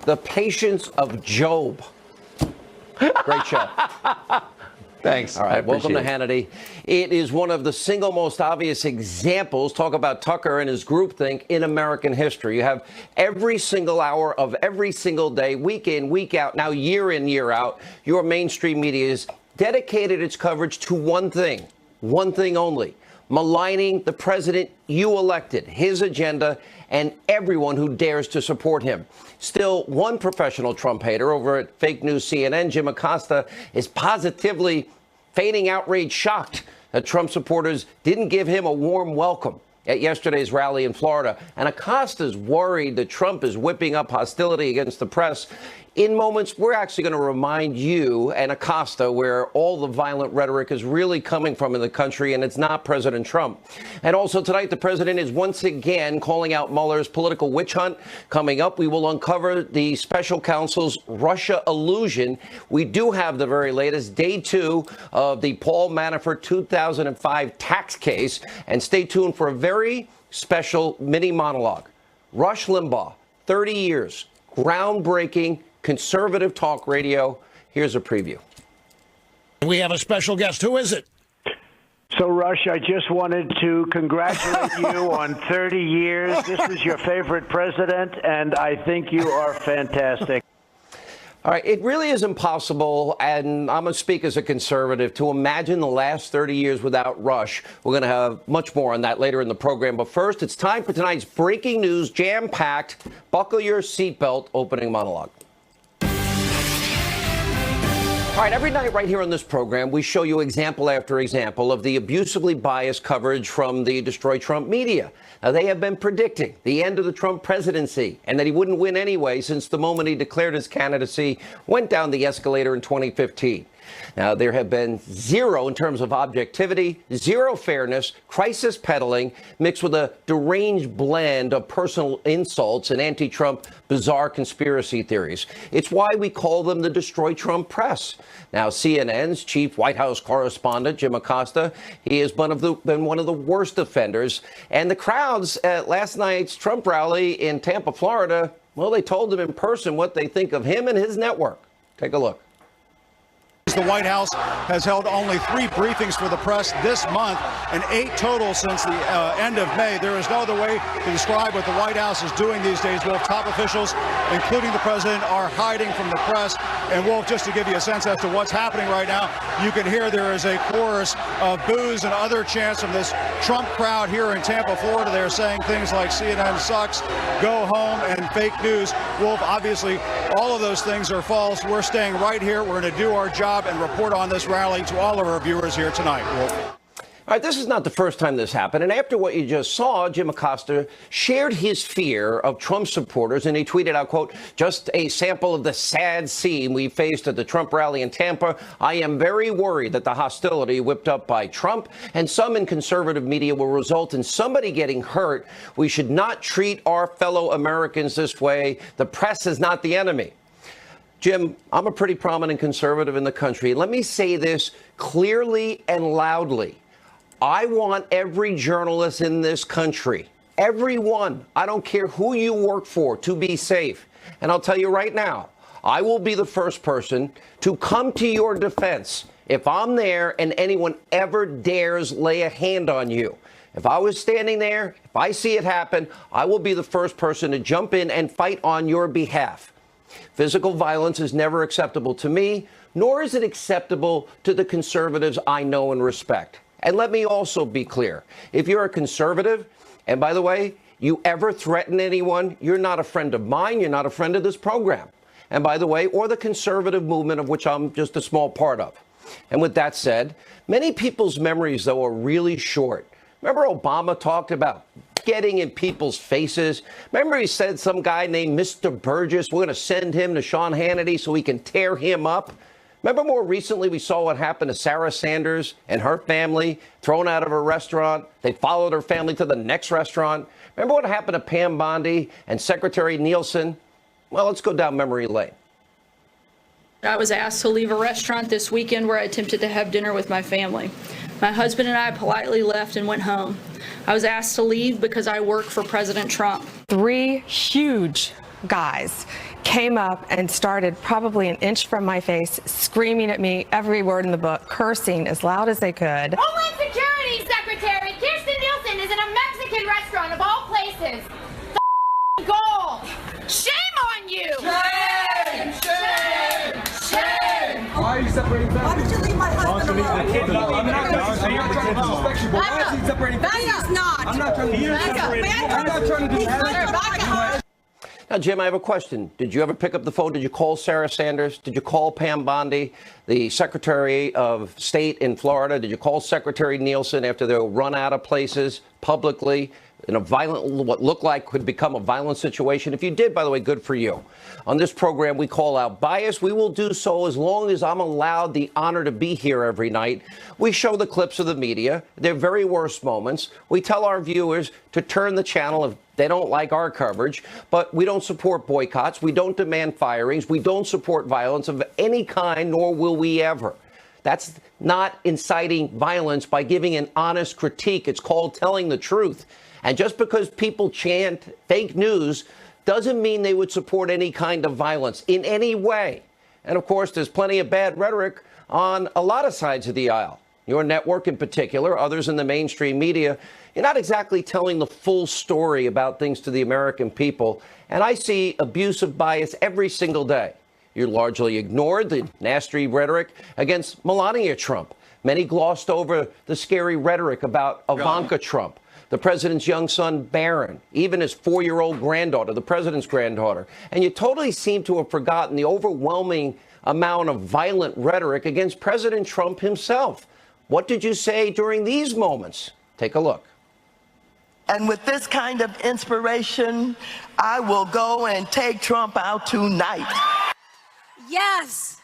The patience of Job. Great show. Thanks. All right, welcome to Hannity. It is one of the single most obvious examples, talk about Tucker and his groupthink, in American history. You have every single hour of every single day, week in, week out, now year in, year out, your mainstream media has dedicated its coverage to one thing only: maligning the president you elected, his agenda, and everyone who dares to support him. Still, one professional Trump hater over at fake news CNN, Jim Acosta, is positively feigning outrage, shocked that Trump supporters didn't give him a warm welcome at yesterday's rally in Florida. And Acosta's worried that Trump is whipping up hostility against the press. In moments, we're actually going to remind you and Acosta where all the violent rhetoric is really coming from in the country, and it's not President Trump. And also tonight, the president is once again calling out Mueller's political witch hunt. Coming up, we will uncover the special counsel's Russia illusion. We do have the very latest, day 2 of the Paul Manafort 2005 tax case. And stay tuned for a very special mini monologue. Rush Limbaugh, 30 years, groundbreaking conservative talk radio. Here's a preview. We have a special guest. Who is it? So, Rush, I just wanted to congratulate you on 30 years. This is your favorite president, and I think you are fantastic. All right, it really is impossible, and I'm going to speak as a conservative, to imagine the last 30 years without Rush. We're going to have much more on that later in the program. But first, it's time for tonight's breaking news, jam-packed, buckle your seatbelt opening monologue. All right, every night right here on this program, we show you example after example of the abusively biased coverage from the Destroy Trump media. Now, they have been predicting the end of the Trump presidency and that he wouldn't win anyway since the moment he declared his candidacy went down the escalator in 2015. Now, there have been zero in terms of objectivity, zero fairness, crisis peddling, mixed with a deranged blend of personal insults and anti-Trump bizarre conspiracy theories. It's why we call them the Destroy Trump press. Now, CNN's chief White House correspondent, Jim Acosta, he has been one of the worst offenders. And the crowds at last night's Trump rally in Tampa, Florida, well, they told him in person what they think of him and his network. Take a look. The White House has held only 3 briefings for the press this month and 8 total since the end of May. There is no other way to describe what the White House is doing these days. Wolf, top officials, including the president, are hiding from the press. And Wolf, just to give you a sense as to what's happening right now, you can hear there is a chorus of boos and other chants from this Trump crowd here in Tampa, Florida. They're saying things like CNN sucks, go home, and fake news. Wolf, obviously, all of those things are false. We're staying right here. We're going to do our job and report on this rally to all of our viewers here tonight. Wolf. All right, this is not the first time this happened. And after what you just saw, Jim Acosta shared his fear of Trump supporters, and he tweeted out, quote, "Just a sample of the sad scene we faced at the Trump rally in Tampa. I am very worried that the hostility whipped up by Trump and some in conservative media will result in somebody getting hurt. We should not treat our fellow Americans this way. The press is not the enemy." Jim, I'm a pretty prominent conservative in the country. Let me say this clearly and loudly. I want every journalist in this country, everyone, I don't care who you work for, to be safe. And I'll tell you right now, I will be the first person to come to your defense if I'm there and anyone ever dares lay a hand on you. If I was standing there, if I see it happen, I will be the first person to jump in and fight on your behalf. Physical violence is never acceptable to me, nor is it acceptable to the conservatives I know and respect. And let me also be clear. If you're a conservative, and by the way, you ever threaten anyone, you're not a friend of mine, you're not a friend of this program. And by the way, or the conservative movement of which I'm just a small part of. And with that said, many people's memories, though, are really short. Remember Obama talked about getting in people's faces? Remember he said some guy named Mr. Burgess, we're going to send him to Sean Hannity so he can tear him up? Remember more recently we saw what happened to Sarah Sanders and her family thrown out of a restaurant? They followed her family to the next restaurant. Remember what happened to Pam Bondi and Secretary Nielsen? Well, let's go down memory lane. I was asked to leave a restaurant this weekend where I attempted to have dinner with my family. My husband and I politely left and went home. I was asked to leave because I work for President Trump. 3 huge guys came up and started probably an inch from my face, screaming at me every word in the book, cursing as loud as they could. Homeland Security Secretary Kirsten Nielsen is in a Mexican restaurant of all places. Gold. Shame on you. Shame! Shame! Shame! Why are you separating families? Why did you leave my husband alone? I'm not trying to disrespect you, but why is he separating families? He's not. I'm not trying to disrespect. Now, Jim, I have a question. Did you ever pick up the phone? Did you call Sarah Sanders? Did you call Pam Bondi, the Secretary of State in Florida? Did you call Secretary Nielsen after they were run out of places publicly in a violent, what looked like could become a violent situation? If you did, by the way, good for you. On this program, we call out bias. We will do so as long as I'm allowed the honor to be here every night. We show the clips of the media, their very worst moments. We tell our viewers to turn the channel if they don't like our coverage, but we don't support boycotts. We don't demand firings. We don't support violence of any kind, nor will we ever. That's not inciting violence by giving an honest critique. It's called telling the truth. And just because people chant fake news doesn't mean they would support any kind of violence in any way. And of course, there's plenty of bad rhetoric on a lot of sides of the aisle. Your network in particular, others in the mainstream media, you're not exactly telling the full story about things to the American people. And I see abuse of bias every single day. You largely ignored the nasty rhetoric against Melania Trump. Many glossed over the scary rhetoric about Ivanka Trump, the president's young son, Barron, even his 4-year-old granddaughter, the president's granddaughter. And you totally seem to have forgotten the overwhelming amount of violent rhetoric against President Trump himself. What did you say during these moments? Take a look. And with this kind of inspiration, I will go and take Trump out tonight. Yes,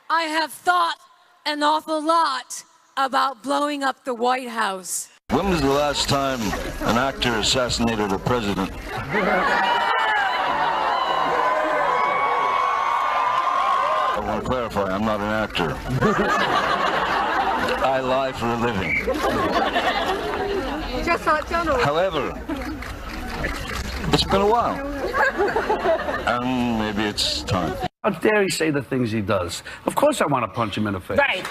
I have thought an awful lot about blowing up the White House. When was the last time an actor assassinated a president? I want to clarify, I'm not an actor. I lie for a living. However, it's been a while. And maybe it's time. How dare he say the things he does? Of course I want to punch him in the face. Right.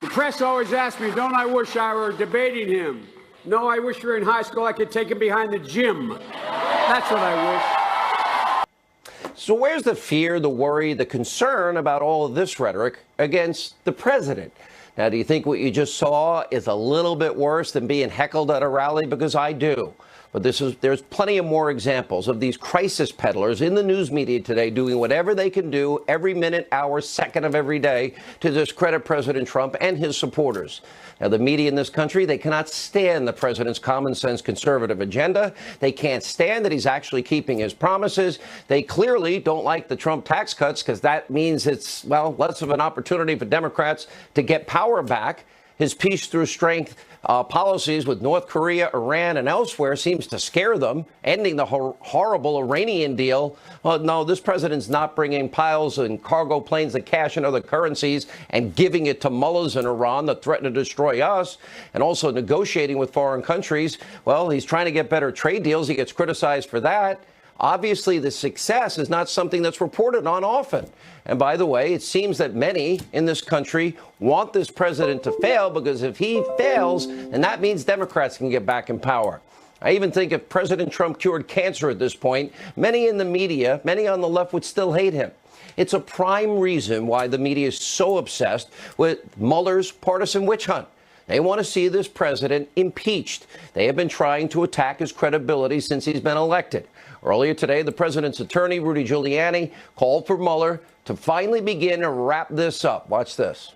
The press always asks me, don't I wish I were debating him? No, I wish we were in high school. I could take him behind the gym. That's what I wish. So where's the fear, the worry, the concern about all of this rhetoric against the president? Now, do you think what you just saw is a little bit worse than being heckled at a rally? Because I do. But there's plenty of more examples of these crisis peddlers in the news media today doing whatever they can do every minute, hour, second of every day to discredit President Trump and his supporters. Now, the media in this country, they cannot stand the president's common sense conservative agenda. They can't stand that he's actually keeping his promises. They clearly don't like the Trump tax cuts because that means it's, well, less of an opportunity for Democrats to get power back. His peace through strength policies with North Korea, Iran, and elsewhere seems to scare them, ending the horrible Iranian deal. Well, no, this president's not bringing piles and cargo planes of cash and other currencies and giving it to mullahs in Iran that threaten to destroy us, and also negotiating with foreign countries. Well, he's trying to get better trade deals. He gets criticized for that. Obviously, the success is not something that's reported on often. And by the way, it seems that many in this country want this president to fail, because if he fails, then that means Democrats can get back in power. I even think if President Trump cured cancer at this point, many in the media, many on the left would still hate him. It's a prime reason why the media is so obsessed with Mueller's partisan witch hunt. They want to see this president impeached. They have been trying to attack his credibility since he's been elected. Earlier today, the president's attorney, Rudy Giuliani, called for Mueller to finally begin to wrap this up. Watch this.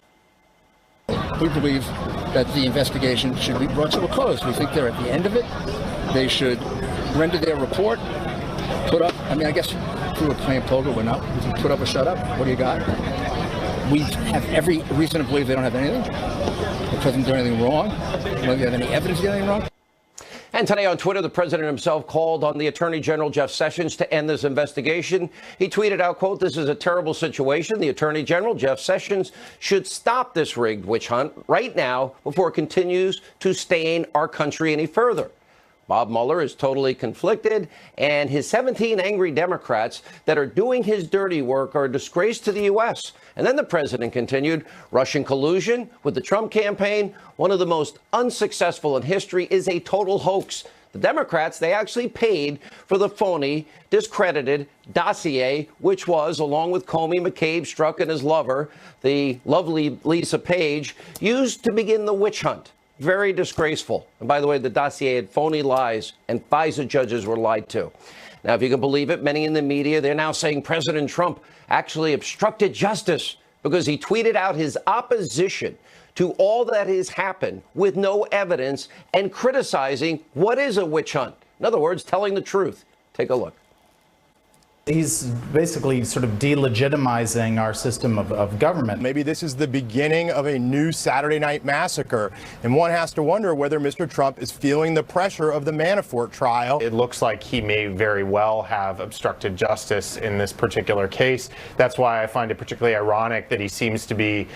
We believe that the investigation should be brought to a close. We think they're at the end of it. They should render their report, put up, I guess through a claim poker, we're not, put up or shut up. What do you got? We have every reason to believe they don't have anything. The president did anything wrong. Whether you have any evidence of anything wrong. And today on Twitter, the president himself called on the Attorney General Jeff Sessions to end this investigation. He tweeted out, quote, "This is a terrible situation. The Attorney General Jeff Sessions should stop this rigged witch hunt right now before it continues to stain our country any further." Bob Mueller is totally conflicted, and his 17 angry Democrats that are doing his dirty work are a disgrace to the U.S. And then the president continued, Russian collusion with the Trump campaign, one of the most unsuccessful in history, is a total hoax. The Democrats, they actually paid for the phony, discredited dossier, which was, along with Comey, McCabe, Strzok, and his lover, the lovely Lisa Page, used to begin the witch hunt. Very disgraceful. And by the way, the dossier had phony lies, and FISA judges were lied to. Now, if you can believe it, many in the media, they're now saying President Trump actually obstructed justice because he tweeted out his opposition to all that has happened with no evidence and criticizing what is a witch hunt. In other words, telling the truth. Take a look. He's basically sort of delegitimizing our system of government. Maybe this is the beginning of a new Saturday night massacre, and one has to wonder whether Mr. Trump is feeling the pressure of the Manafort trial. It looks like he may very well have obstructed justice in this particular case. That's why I find it particularly ironic that he seems to be,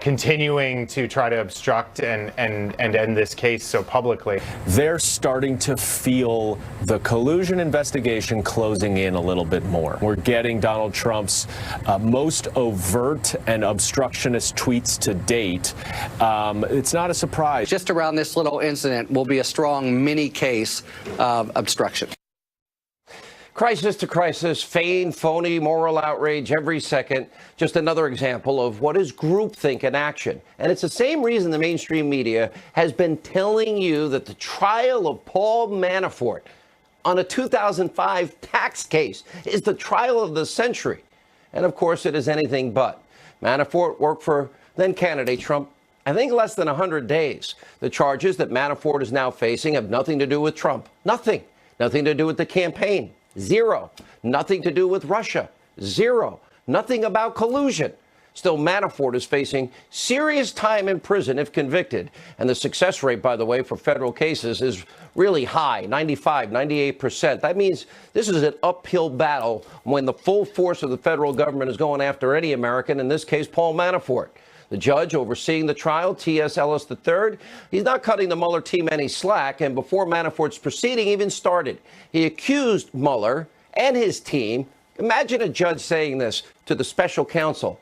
continuing to try to obstruct and end this case so publicly. They're starting to feel the collusion investigation closing in a little bit more. We're getting Donald Trump's most overt and obstructionist tweets to date. It's not a surprise. Just around this little incident will be a strong mini case of obstruction. Crisis to crisis, feigned, phony, moral outrage every second. Just another example of what is groupthink in action. And it's the same reason the mainstream media has been telling you that the trial of Paul Manafort on a 2005 tax case is the trial of the century. And of course, it is anything but. Manafort worked for then candidate Trump, I think, less than 100 days. The charges that Manafort is now facing have nothing to do with Trump. Nothing. Nothing to do with the campaign. Zero. Nothing to do with Russia. Zero. Nothing about collusion. Still, Manafort is facing serious time in prison if convicted. And the success rate, by the way, for federal cases is really high, 95, 98%. That means this is an uphill battle when the full force of the federal government is going after any American, in this case, Paul Manafort. The judge overseeing the trial, T.S. Ellis III, he's not cutting the Mueller team any slack. And before Manafort's proceeding even started, he accused Mueller and his team. Imagine a judge saying this to the special counsel.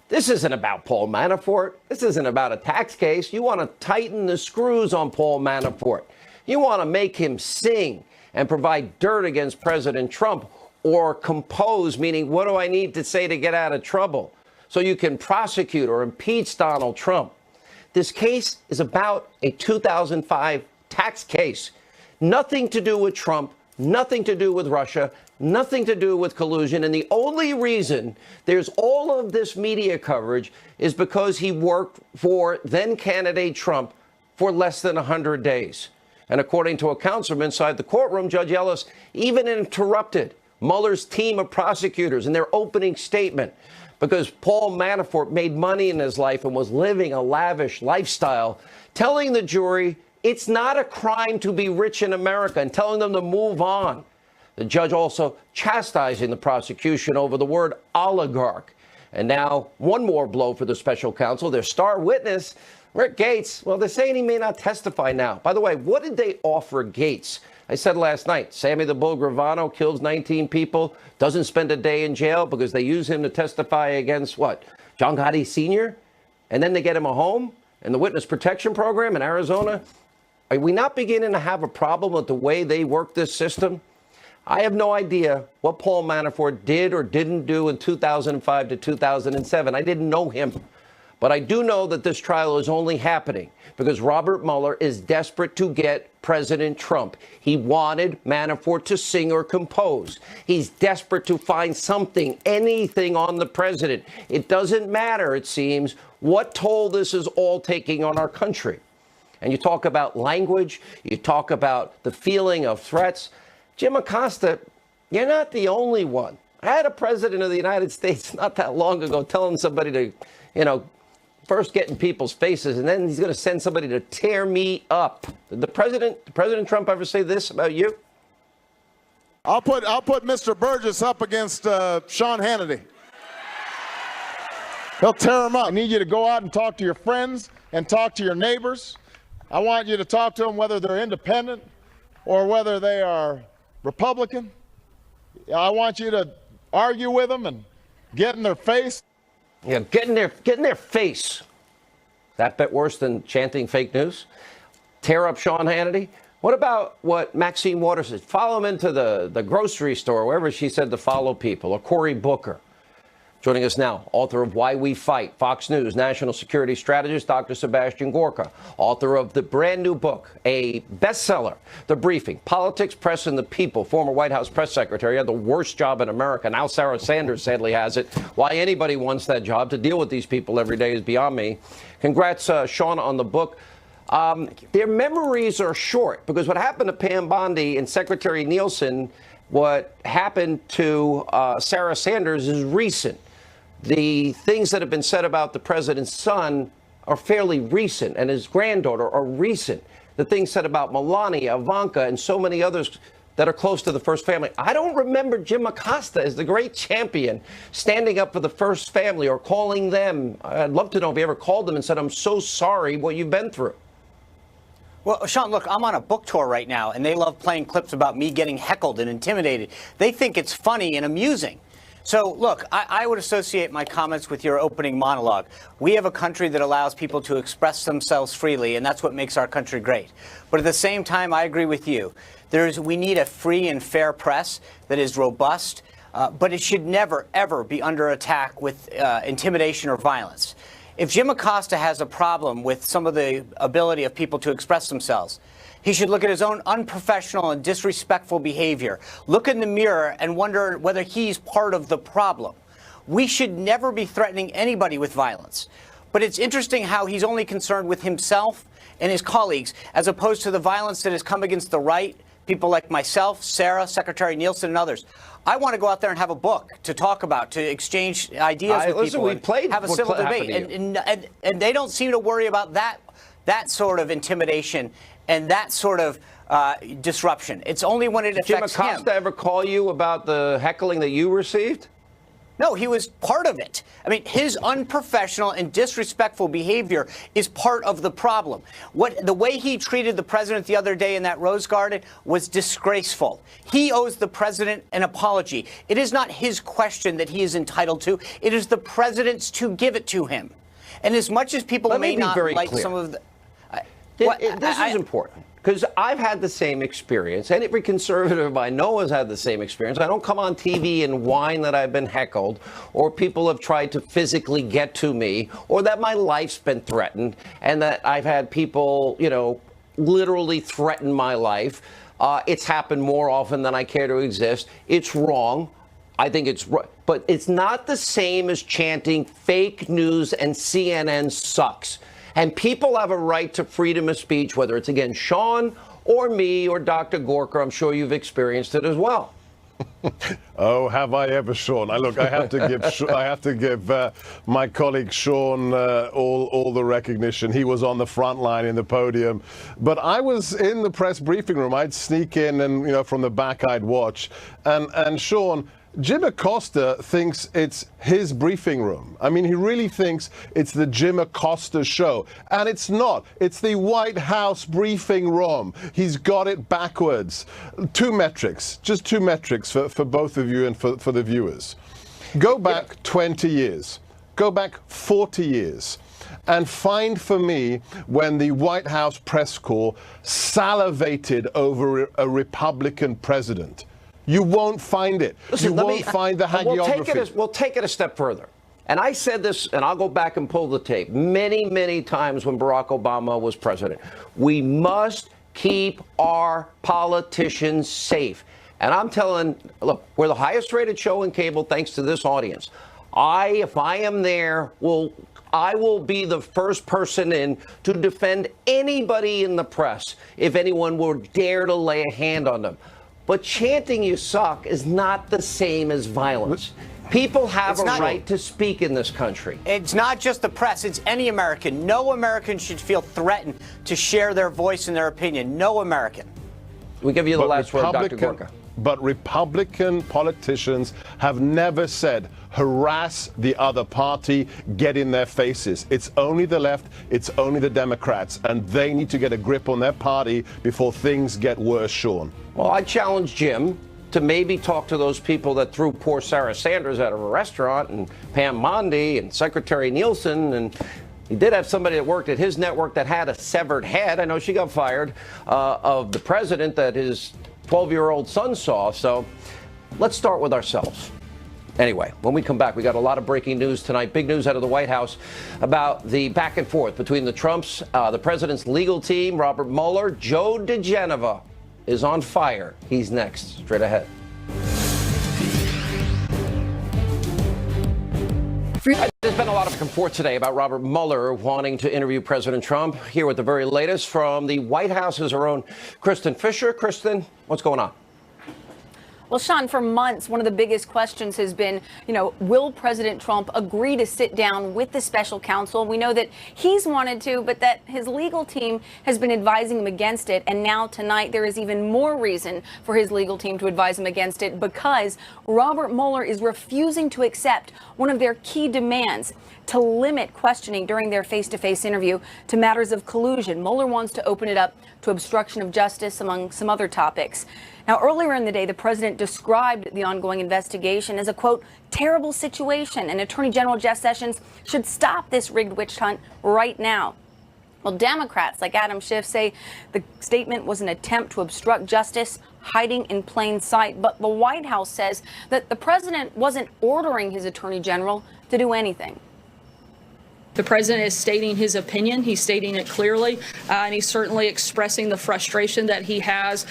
This isn't about Paul Manafort. This isn't about a tax case. You want to tighten the screws on Paul Manafort. You want to make him sing and provide dirt against President Trump, or compose, meaning what do I need to say to get out of trouble so you can prosecute or impeach Donald Trump. This case is about a 2005 tax case. Nothing to do with Trump, nothing to do with Russia, nothing to do with collusion. And the only reason there's all of this media coverage is because he worked for then candidate Trump for less than 100 days. And according to a counselor inside the courtroom, Judge Ellis even interrupted Mueller's team of prosecutors in their opening statement because Paul Manafort made money in his life and was living a lavish lifestyle, telling the jury it's not a crime to be rich in America and telling them to move on. The judge also chastising the prosecution over the word oligarch. And now one more blow for the special counsel, their star witness, Rick Gates. Well, they're saying he may not testify now. By the way, what did they offer Gates? I said last night, Sammy the Bull Gravano kills 19 people, doesn't spend a day in jail because they use him to testify against what? John Gotti Sr.? And then they get him a home and the witness protection program in Arizona. Are we not beginning to have a problem with the way they work this system? I have no idea what Paul Manafort did or didn't do in 2005 to 2007. I didn't know him. But I do know that this trial is only happening because Robert Mueller is desperate to get President Trump. He wanted Manafort to sing or compose. He's desperate to find something, anything on the president. It doesn't matter, it seems, what toll this is all taking on our country. And you talk about language, you talk about the feeling of threats. Jim Acosta, you're not the only one. I had a president of the United States not that long ago telling somebody to, first get in people's faces, and then he's going to send somebody to tear me up. Did President Trump ever say this about you? I'll put Mr. Burgess up against Sean Hannity. He'll tear him up. I need you to go out and talk to your friends and talk to your neighbors. I want you to talk to them whether they're independent or whether they are Republican. I want you to argue with them and get in their face. Yeah, get in their face. That bit worse than chanting fake news? Tear up Sean Hannity? What about what Maxine Waters said? Follow him into the grocery store, wherever she said to follow people, or Cory Booker. Joining us now, author of Why We Fight, Fox News national security strategist, Dr. Sebastian Gorka, author of the brand new book, a bestseller, The Briefing, Politics, Press, and the People, former White House press secretary, had the worst job in America. Now Sarah Sanders sadly has it. Why anybody wants that job, to deal with these people every day, is beyond me. Congrats, Sean, on the book. Their memories are short, because what happened to Pam Bondi and Secretary Nielsen, what happened to Sarah Sanders, is recent. The things that have been said about the president's son are fairly recent, and his granddaughter are recent. The things said about Melania, Ivanka, and so many others that are close to the first family. I don't remember Jim Acosta as the great champion standing up for the first family or calling them. I'd love to know if he ever called them and said, I'm so sorry what you've been through. Well, Sean, look, I'm on a book tour right now, and they love playing clips about me getting heckled and intimidated. They think it's funny and amusing. So, look, I would associate my comments with your opening monologue. We have a country that allows people to express themselves freely, and that's what makes our country great. But at the same time, I agree with you. We need a free and fair press that is robust, but it should never, ever be under attack with intimidation or violence. If Jim Acosta has a problem with some of the ability of people to express themselves, he should look at his own unprofessional and disrespectful behavior, look in the mirror, and wonder whether he's part of the problem. We should never be threatening anybody with violence. But it's interesting how he's only concerned with himself and his colleagues, as opposed to the violence that has come against the right, people like myself, Sarah, Secretary Nielsen, and others. I want to go out there and have a book to talk about, to exchange ideas with people, and have a civil debate. And they don't seem to worry about that sort of intimidation and that sort of disruption. It's only when it affects him. Jim Acosta ever call you about the heckling that you received? No, he was part of it. I mean, his unprofessional and disrespectful behavior is part of the problem. The way he treated the president the other day in that Rose Garden was disgraceful. He owes the president an apology. It is not his question that he is entitled to. It is the president's to give it to him. And as much as people may not like some of the... This is important, because I've had the same experience, and every conservative I know has had the same experience. I don't come on TV and whine that I've been heckled, or people have tried to physically get to me, or that my life's been threatened, and that I've had people, literally threaten my life. It's happened more often than I care to exist. It's wrong. I think it's right. But it's not the same as chanting fake news and CNN sucks. And people have a right to freedom of speech, whether it's against Sean or me or Dr. Gorka. I'm sure you've experienced it as well. Oh, have I ever, Sean? I have to give my colleague Sean all the recognition. He was on the front line in the podium, but I was in the press briefing room. I'd sneak in, and from the back I'd watch. And Sean, Jim Acosta thinks it's his briefing room. I mean, he really thinks it's the Jim Acosta show. And it's not. It's the White House briefing room. He's got it backwards. Two metrics, just two metrics for both of you and for the viewers. Go back 20 years. Go back 40 years. And find for me when the White House press corps salivated over a Republican president. You won't find it. Listen, you won't find the hagiography. We'll take it a step further. And I said this, and I'll go back and pull the tape, many, many times when Barack Obama was president. We must keep our politicians safe. And I'm telling, look, we're the highest rated show in cable thanks to this audience. If I am there, I will be the first person in to defend anybody in the press if anyone would dare to lay a hand on them. But chanting you suck is not the same as violence. People have a right to speak in this country. It's not just the press. It's any American. No American should feel threatened to share their voice and their opinion. No American. We give you the last word, Dr. Gorka. but Republican politicians have never said harass the other party, get in their faces. It's only the left, it's only the Democrats, and they need to get a grip on their party before things get worse, Sean. Well, I challenge Jim to maybe talk to those people that threw poor Sarah Sanders out of a restaurant, and Pam Mondi and Secretary Nielsen, and he did have somebody that worked at his network that had a severed head. I know she got fired of the president that his 12-year-old son saw. So let's start with ourselves. Anyway, when we come back, we got a lot of breaking news tonight. Big news out of the White House about the back and forth between the Trumps, the president's legal team, Robert Mueller. Joe DeGenova is on fire. He's next. Straight ahead. There's been a lot of back and forth today about Robert Mueller wanting to interview President Trump. Here with the very latest from the White House is our own Kristen Fisher. Kristen, what's going on? Well, Sean, for months, one of the biggest questions has been, will President Trump agree to sit down with the special counsel? We know that he's wanted to, but that his legal team has been advising him against it. And now tonight, there is even more reason for his legal team to advise him against it, because Robert Mueller is refusing to accept one of their key demands: to limit questioning during their face-to-face interview to matters of collusion. Mueller wants to open it up to obstruction of justice, among some other topics. Now, earlier in the day, the president described the ongoing investigation as a, quote, terrible situation, and Attorney General Jeff Sessions should stop this rigged witch hunt right now. Well, Democrats like Adam Schiff say the statement was an attempt to obstruct justice, hiding in plain sight. But the White House says that the president wasn't ordering his attorney general to do anything. The president is stating his opinion. He's stating it clearly, and he's certainly expressing the frustration that he has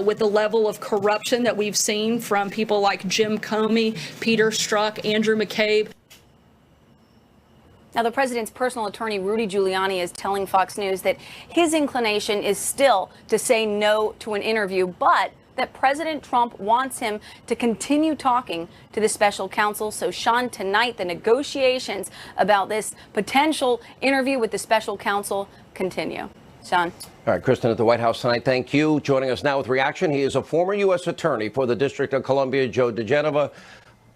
with the level of corruption that we've seen from people like Jim Comey, Peter Strzok, Andrew McCabe. Now, the president's personal attorney, Rudy Giuliani, is telling Fox News that his inclination is still to say no to an interview, but that President Trump wants him to continue talking to the special counsel. So, Sean, tonight, the negotiations about this potential interview with the special counsel continue. Sean. All right, Kristen at the White House tonight. Thank you. Joining us now with reaction, he is a former U.S. attorney for the District of Columbia, Joe DeGenova.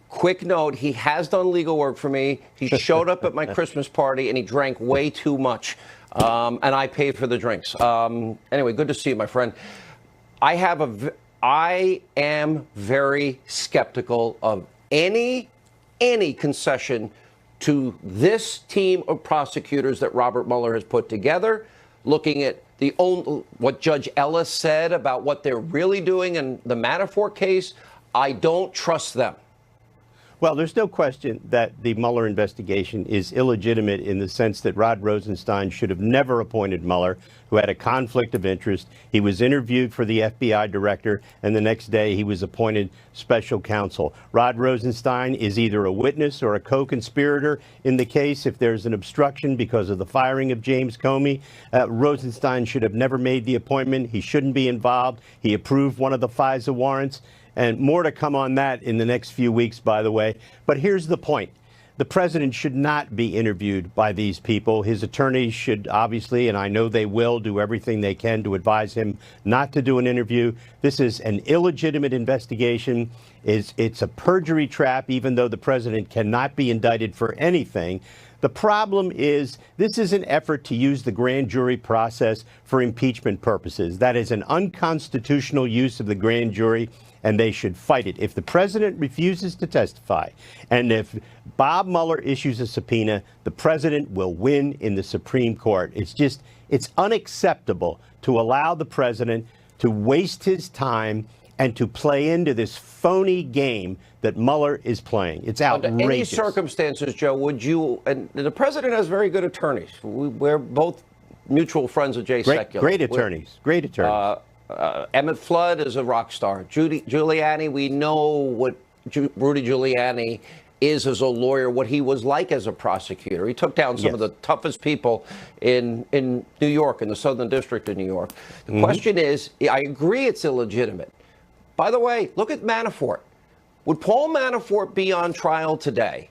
Quick note, he has done legal work for me. He showed up at my Christmas party and he drank way too much. And I paid for the drinks. Anyway, good to see you, my friend. I am very skeptical of any concession to this team of prosecutors that Robert Mueller has put together, looking at what Judge Ellis said about what they're really doing in the Manafort case. I don't trust them. Well, there's no question that the Mueller investigation is illegitimate in the sense that Rod Rosenstein should have never appointed Mueller, who had a conflict of interest. He was interviewed for the FBI director, and the next day he was appointed special counsel. Rod Rosenstein is either a witness or a co-conspirator in the case. If there's an obstruction because of the firing of James Comey, Rosenstein should have never made the appointment. He shouldn't be involved. He approved one of the FISA warrants. And more to come on that in the next few weeks, by the way. But here's the point. The president should not be interviewed by these people. His attorneys should obviously, and I know they will, do everything they can to advise him not to do an interview. This is an illegitimate investigation. It's a perjury trap, even though the president cannot be indicted for anything. The problem is this is an effort to use the grand jury process for impeachment purposes. That is an unconstitutional use of the grand jury, and they should fight it. If the president refuses to testify, and if Bob Mueller issues a subpoena, the president will win in the Supreme Court. It's unacceptable to allow the president to waste his time and to play into this phony game that Mueller is playing. It's outrageous. Under any circumstances, Joe, would you, and the president has very good attorneys. We're both mutual friends of Jay Sekulow. Great attorneys. Great attorneys. Emmett Flood is a rock star. Giuliani, we know what Rudy Giuliani is as a lawyer, what he was like as a prosecutor. He took down some of the toughest people in New York, in the Southern District of New York. The question is, I agree it's illegitimate. By the way, look at Manafort. Would Paul Manafort be on trial today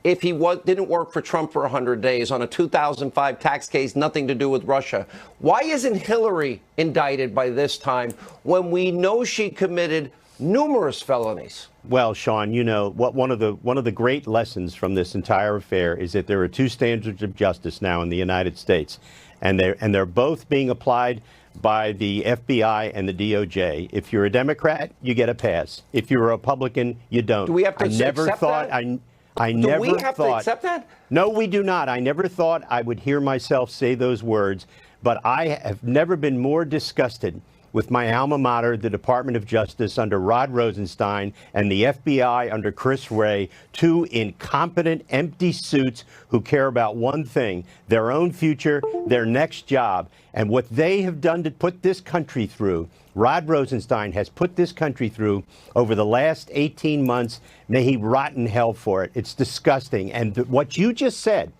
if he didn't work for Trump for 100 days on a 2005 tax case, nothing to do with Russia? Why isn't Hillary indicted by this time when we know she committed numerous felonies. Well, Sean, you know what? One of the great lessons from this entire affair is that there are two standards of justice now in the United States, and they're both being applied by the FBI and the DOJ. If you're a Democrat, you get a pass. If you're a Republican, you don't. Do we have to accept that? I Do never we have thought, to accept that? No, we do not. I never thought I would hear myself say those words, but I have never been more disgusted with my alma mater, the Department of Justice under Rod Rosenstein, and the FBI under Chris Wray, two incompetent, empty suits who care about one thing, their own future, their next job. And what they have done to put this country through, Rod Rosenstein has put this country through over the last 18 months. May he rot in hell for it. It's disgusting. And what you just said,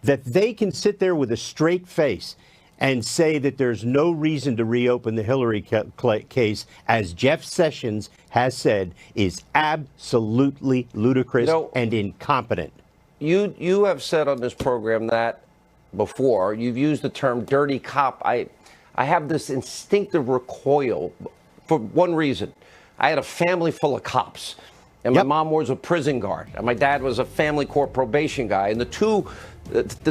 that they can sit there with a straight face and say that there's no reason to reopen the Hillary case, as Jeff Sessions has said, is absolutely ludicrous and incompetent. You have said on this program that before. You've used the term dirty cop. I have this instinctive recoil for one reason. I had a family full of cops, and my mom was a prison guard, and my dad was a family court probation guy, and the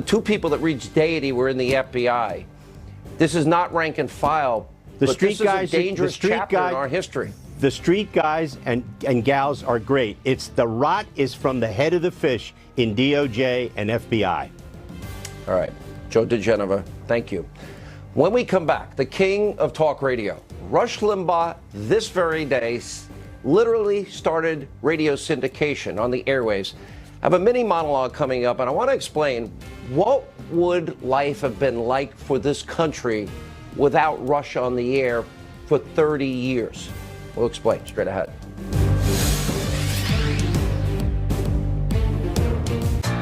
two people that reached deity were in the FBI. This is not rank and file. The but street this guys, is a dangerous chapter in our history. The street guys and gals are great. It's the rot is from the head of the fish in DOJ and FBI. All right, Joe DeGenova, thank you. When we come back, the king of talk radio, Rush Limbaugh, this very day, literally started radio syndication on the airwaves. I have a mini monologue coming up, and I want to explain what would life have been like for this country without Rush on the air for 30 years. We'll explain straight ahead.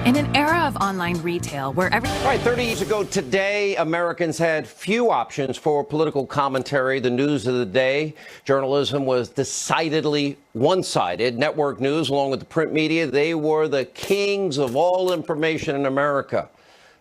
In an era of online retail where All right, 30 years ago today, Americans had few options for political commentary. The news of the day, journalism was decidedly one-sided. Network news, along with the print media, they were the kings of all information in America.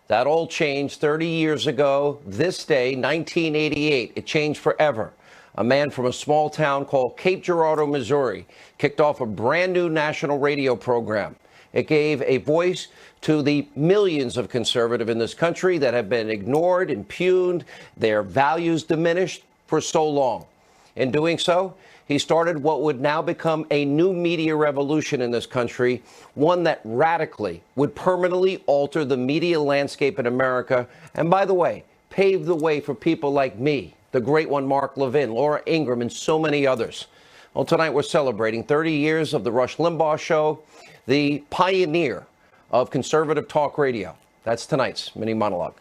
That all changed 30 years ago. This day, 1988, it changed forever. A man from a small town called Cape Girardeau, Missouri, kicked off a brand new national radio program. It gave a voice to the millions of conservatives in this country that have been ignored, impugned, their values diminished for so long. In doing so, he started what would now become a new media revolution in this country, one that radically would permanently alter the media landscape in America, and by the way, pave the way for people like me, the great one Mark Levin, Laura Ingraham, and so many others. Well, tonight we're celebrating 30 years of the Rush Limbaugh Show, the pioneer of conservative talk radio. That's tonight's mini monologue.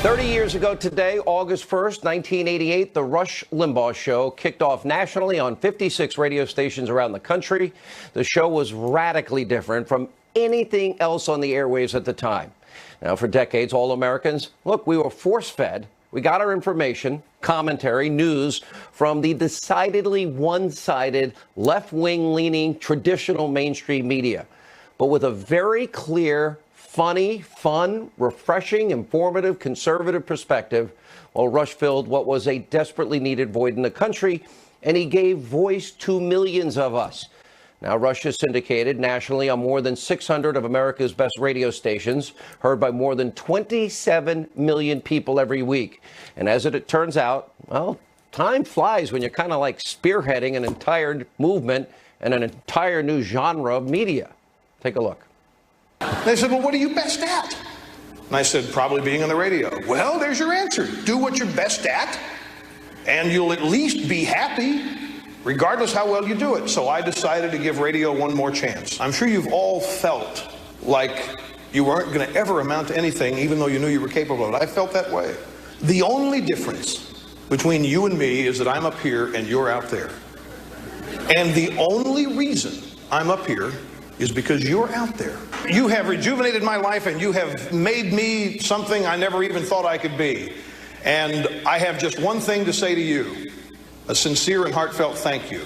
30 years ago today, August 1st, 1988, the Rush Limbaugh Show kicked off nationally on 56 radio stations around the country. The show was radically different from anything else on the airwaves at the time. Now, for decades, all Americans, look, we were force-fed. We got our information, commentary, news from the decidedly one-sided, left-wing leaning traditional mainstream media, but with a very clear, funny, fun, refreshing, informative, conservative perspective. Well, Rush filled what was a desperately needed void in the country, and he gave voice to millions of us. Now, Rush is syndicated nationally on more than 600 of America's best radio stations, heard by more than 27 million people every week. And as it turns out, well, time flies when you're kind of like spearheading an entire movement and an entire new genre of media. Take a look. They said, well, what are you best at? And I said, probably being on the radio. Well, there's your answer. Do what you're best at, and you'll at least be happy, regardless how well you do it. So I decided to give radio one more chance. I'm sure you've all felt like you weren't going to ever amount to anything, even though you knew you were capable of it. I felt that way. The only difference between you and me is that I'm up here and you're out there. And the only reason I'm up here is because you're out there. You have rejuvenated my life, and you have made me something I never even thought I could be. And I have just one thing to say to you. A sincere and heartfelt thank you.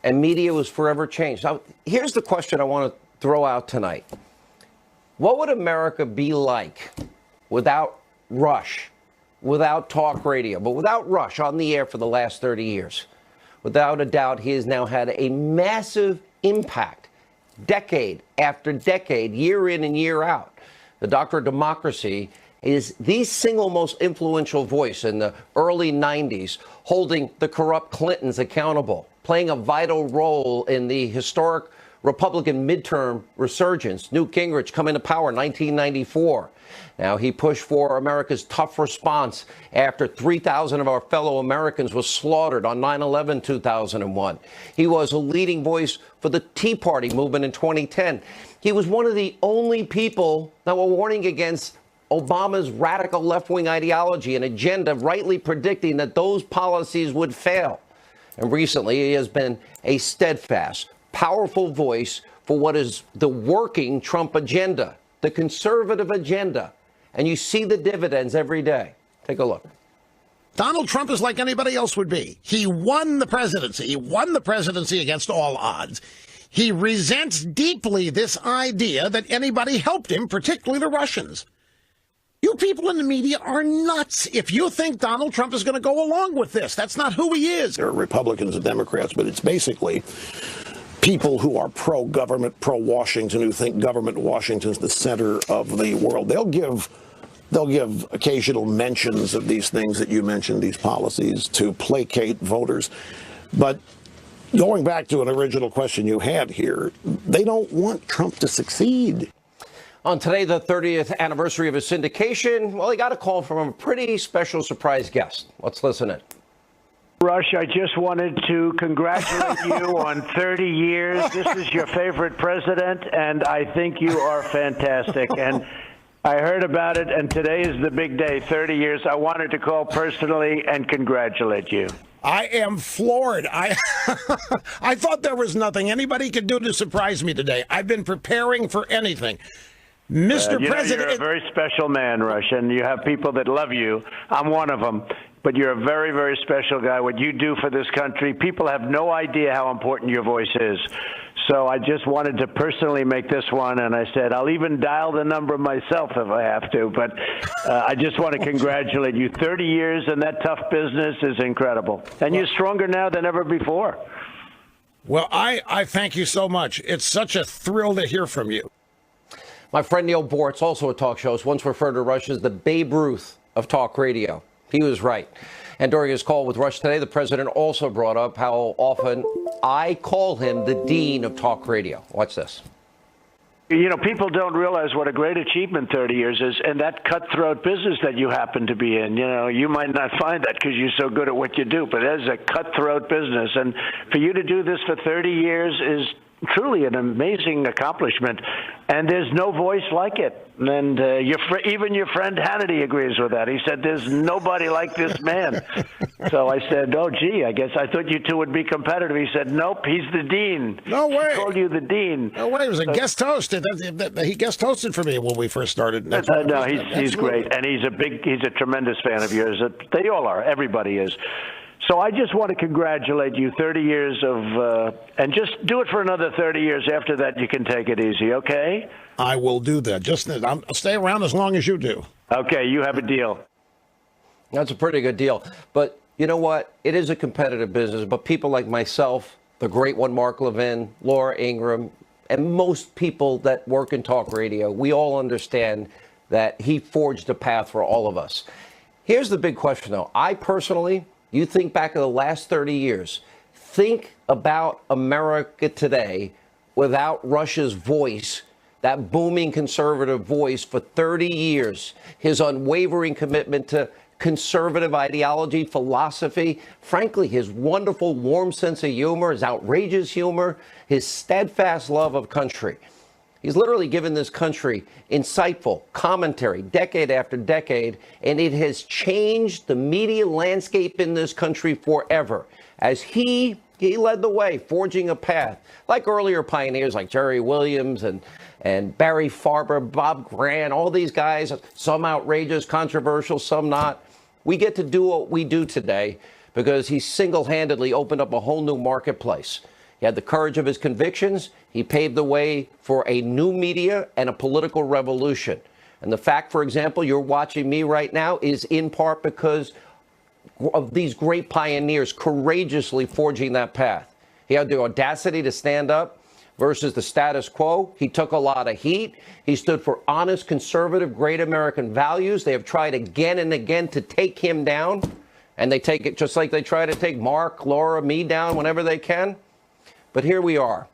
And media was forever changed. Now, here's the question I want to throw out tonight. What would America be like without Rush? without talk radio, but without Rush on the air for the last 30 years. Without a doubt, he has now had a massive impact, decade after decade, year in and year out. The Doctor of Democracy is the single most influential voice in the early 90s, holding the corrupt Clintons accountable, playing a vital role in the historic Republican midterm resurgence. Newt Gingrich coming to power in 1994. Now, he pushed for America's tough response after 3,000 of our fellow Americans were slaughtered on 9/11 2001. He was a leading voice for the Tea Party movement in 2010. He was one of the only people that were warning against Obama's radical left-wing ideology and agenda, rightly predicting that those policies would fail. And recently, he has been a steadfast, powerful voice for what is the working Trump agenda, the conservative agenda. And you see the dividends every day. Take a look. Donald Trump is like anybody else would be. He won the presidency. He won the presidency against all odds. He resents deeply this idea that anybody helped him, particularly the Russians. You people in the media are nuts if you think Donald Trump is going to go along with this. That's not who he is. There are Republicans and Democrats, but it's basically people who are pro-government, pro-Washington, who think government Washington's the center of the world. They'll give occasional mentions of these things that you mentioned, these policies, to placate voters. But going back to an original question you had here, they don't want Trump to succeed. On today, the 30th anniversary of his syndication, well, he got a call from a pretty special surprise guest. Let's listen in. Rush, I just wanted to congratulate you on 30 years. This is your favorite president, and I think you are fantastic. And I heard about it, and today is the big day, 30 years. I wanted to call personally and congratulate you. I am floored. I thought there was nothing anybody could do to surprise me today. I've been preparing for anything. Mr. President, you're a very special man, Rush, and you have people that love you. I'm one of them. But you're a very, very special guy. What you do for this country, people have no idea how important your voice is. So I just wanted to personally make this one, and I said I'll even dial the number myself if I have to. But I just want to congratulate you. 30 years in that tough business is incredible. And you're stronger now than ever before. Well, I thank you so much. It's such a thrill to hear from you. My friend Neil Bortz, also a talk show, once referred to Rush as the Babe Ruth of talk radio. He was right. And during his call with Rush today, the president also brought up how often I call him the dean of talk radio. Watch this. You know, people don't realize what a great achievement 30 years is, and that cutthroat business that you happen to be in. You know, you might not find that because you're so good at what you do, but it is a cutthroat business. And for you to do this for 30 years is truly an amazing accomplishment, and there's no voice like it. And even your friend Hannity agrees with that. He said, there's nobody like this man. So I said, oh, gee, I guess I thought you two would be competitive. He said, nope, he's the dean. No way. He called you the dean. No way. It was a guest host. He guest hosted for me when we first started. No, he's great, and he's a tremendous fan of yours. They all are. Everybody is. So I just want to congratulate you. 30 years of, and just do it for another 30 years. After that, you can take it easy, okay? I will do that. I'll stay around as long as you do. Okay, you have a deal. That's a pretty good deal. But you know what? It is a competitive business. But people like myself, the great one, Mark Levin, Laura Ingraham, and most people that work in talk radio, we all understand that he forged a path for all of us. Here's the big question, though. I personally... You think back in the last 30 years, think about America today without Rush's voice, that booming conservative voice for 30 years, his unwavering commitment to conservative ideology, philosophy, frankly, his wonderful, warm sense of humor, his outrageous humor, his steadfast love of country. He's literally given this country insightful commentary decade after decade, and it has changed the media landscape in this country forever as he led the way, forging a path like earlier pioneers like Jerry Williams and Barry Farber, Bob Grant, all these guys, some outrageous, controversial, some not. We get to do what we do today because he single-handedly opened up a whole new marketplace. He had the courage of his convictions. He paved the way for a new media and a political revolution. And the fact, for example, you're watching me right now is in part because of these great pioneers courageously forging that path. He had the audacity to stand up versus the status quo. He took a lot of heat. He stood for honest, conservative, great American values. They have tried again and again to take him down, and they take it just like they try to take Mark, Laura, me down whenever they can. But here we are.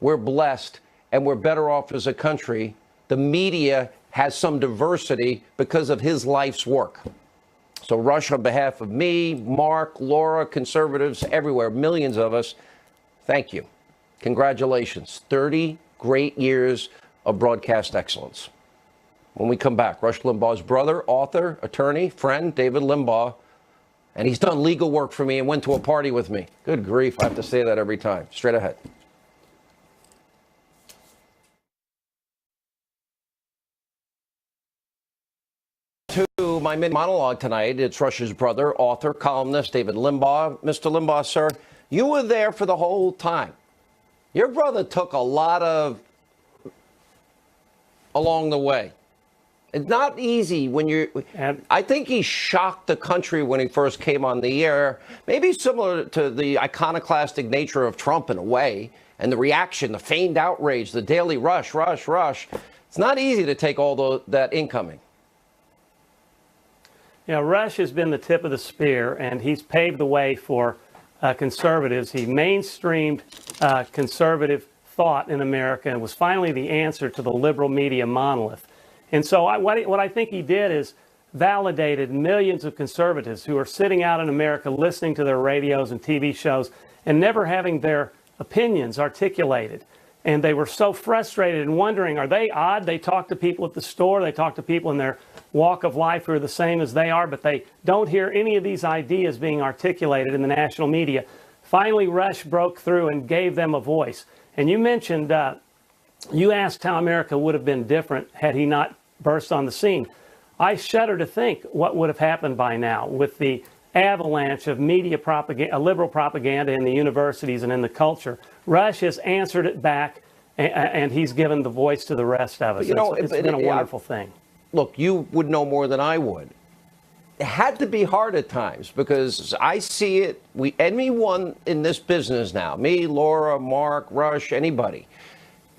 We're blessed, and we're better off as a country. The media has some diversity because of his life's work. So, Rush, on behalf of me, Mark, Laura, conservatives everywhere, millions of us, thank you. Congratulations. 30 great years of broadcast excellence. When we come back, Rush Limbaugh's brother, author, attorney, friend, David Limbaugh, and he's done legal work for me and went to a party with me. Good grief, I have to say that every time. Straight ahead. To my mini monologue tonight, it's Rush's brother, author, columnist, David Limbaugh. Mr. Limbaugh, sir, you were there for the whole time. Your brother took a lot of along the way. It's not easy when you're, I think he shocked the country when he first came on the air, maybe similar to the iconoclastic nature of Trump in a way, and the reaction, the feigned outrage, the daily rush. It's not easy to take all that incoming. You know, Rush has been the tip of the spear, and he's paved the way for conservatives. He mainstreamed conservative thought in America and was finally the answer to the liberal media monolith. And so what I think he did is validated millions of conservatives who are sitting out in America listening to their radios and TV shows and never having their opinions articulated. And they were so frustrated and wondering, are they odd? They talk to people at the store, they talk to people in their walk of life who are the same as they are, but they don't hear any of these ideas being articulated in the national media. Finally, Rush broke through and gave them a voice. And you mentioned, you asked how America would have been different had he not burst on the scene. I shudder to think what would have happened by now with the avalanche of media propaganda, liberal propaganda in the universities and in the culture. Rush has answered it back, and he's given the voice to the rest of us. It's been a wonderful thing. Look, you would know more than I would. It had to be hard at times because I see it. Anyone in this business now, me, Laura, Mark, Rush, anybody,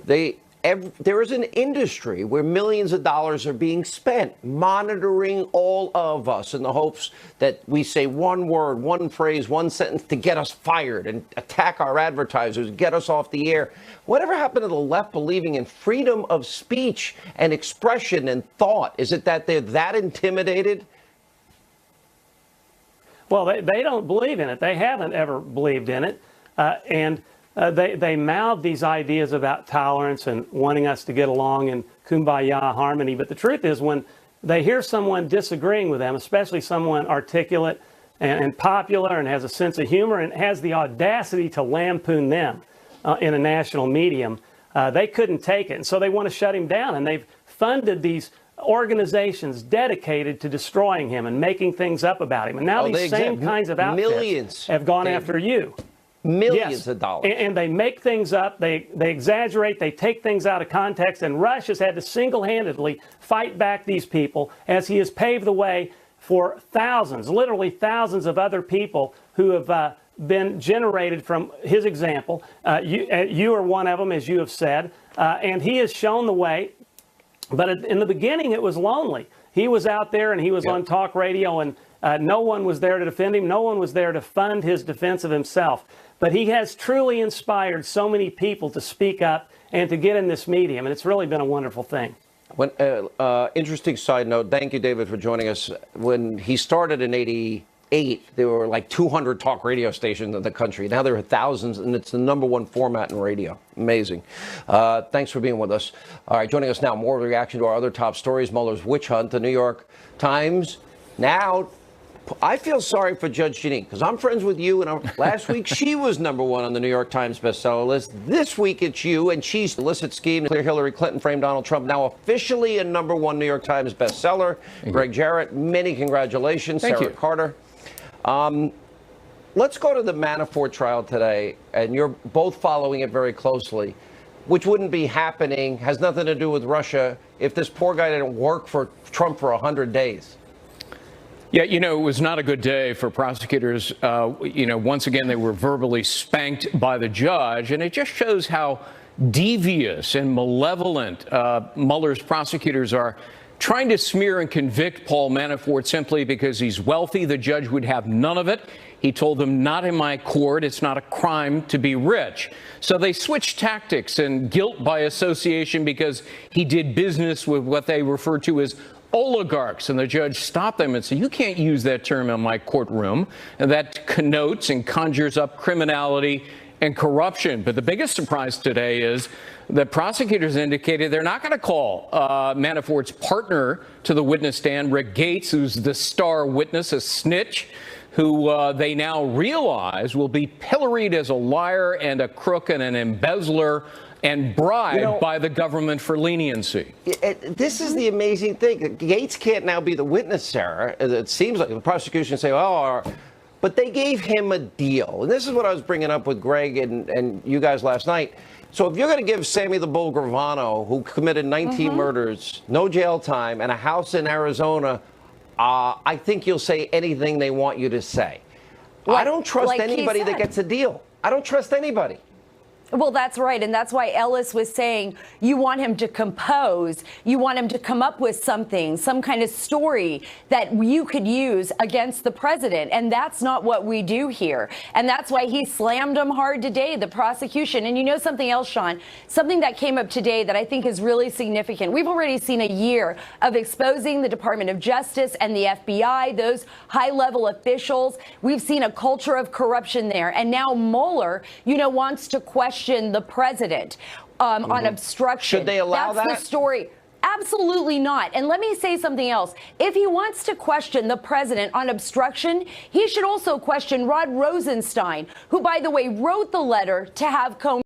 there is an industry where millions of dollars are being spent monitoring all of us in the hopes that we say one word, one phrase, one sentence to get us fired and attack our advertisers, get us off the air. Whatever happened to the left believing in freedom of speech and expression and thought? Is it that they're that intimidated? Well, they don't believe in it. They haven't ever believed in it. They mouth these ideas about tolerance and wanting us to get along in kumbaya harmony. But the truth is, when they hear someone disagreeing with them, especially someone articulate and popular and has a sense of humor and has the audacity to lampoon them in a national medium, they couldn't take it. And so they want to shut him down. And they've funded these organizations dedicated to destroying him and making things up about him. And now these same kinds of outfits have gone after you. Millions of dollars. And they make things up, they exaggerate, they take things out of context, and Rush has had to single-handedly fight back these people as he has paved the way for thousands, literally thousands of other people who have been generated from his example. You are one of them, as you have said, and he has shown the way. But in the beginning, it was lonely. He was out there and he was on talk radio, and no one was there to defend him. No one was there to fund his defense of himself. But he has truly inspired so many people to speak up and to get in this medium, and it's really been a wonderful thing. Interesting side note. Thank you, David, for joining us. When he started in '88, there were like 200 talk radio stations in the country. Now there are thousands, and it's the #1 format in radio. Amazing. Thanks for being with us. All right, joining us now, more reaction to our other top stories. Mueller's witch hunt, the New York Times. Now, I feel sorry for Judge Jeanine because I'm friends with you, and last week she was #1 on the New York Times bestseller list. This week it's you, and she's illicit scheme to clear Hillary Clinton framed Donald Trump, now officially a #1 New York Times bestseller. Greg Jarrett, many congratulations. Thank Sarah you. Carter. Let's go to the Manafort trial today, and you're both following it very closely, which wouldn't be happening, has nothing to do with Russia if this poor guy didn't work for Trump for 100 days? Yeah, it was not a good day for prosecutors. Once again, they were verbally spanked by the judge, and it just shows how devious and malevolent Mueller's prosecutors are, trying to smear and convict Paul Manafort simply because he's wealthy. The judge would have none of it. He told them, not in my court. It's not a crime to be rich. So they switched tactics and guilt by association because he did business with what they refer to as oligarchs, and the judge stopped them and said, you can't use that term in my courtroom, and that connotes and conjures up criminality and corruption. But the biggest surprise today is that prosecutors indicated they're not going to call Manafort's partner to the witness stand, Rick Gates, who's the star witness, a snitch, who they now realize will be pilloried as a liar and a crook and an embezzler and bribed by the government for leniency. This is the amazing thing. Gates can't now be the witness, Sarah. It seems like the prosecution say, but they gave him a deal. And this is what I was bringing up with Greg and you guys last night. So if you're going to give Sammy the Bull Gravano, who committed 19 murders, no jail time, and a house in Arizona, I think you'll say anything they want you to say. I don't trust anybody that gets a deal. I don't trust anybody. Well, that's right. And that's why Ellis was saying you want him to compose. You want him to come up with something, some kind of story that you could use against the president. And that's not what we do here. And that's why he slammed him hard today, the prosecution. And you know something else, Sean, something that came up today that I think is really significant. We've already seen a year of exposing the Department of Justice and the FBI, those high level officials. We've seen a culture of corruption there. And now Mueller, wants to question the president on obstruction. Should they allow that? That's the story. Absolutely not. And let me say something else. If he wants to question the president on obstruction, he should also question Rod Rosenstein, who, by the way, wrote the letter to have Comey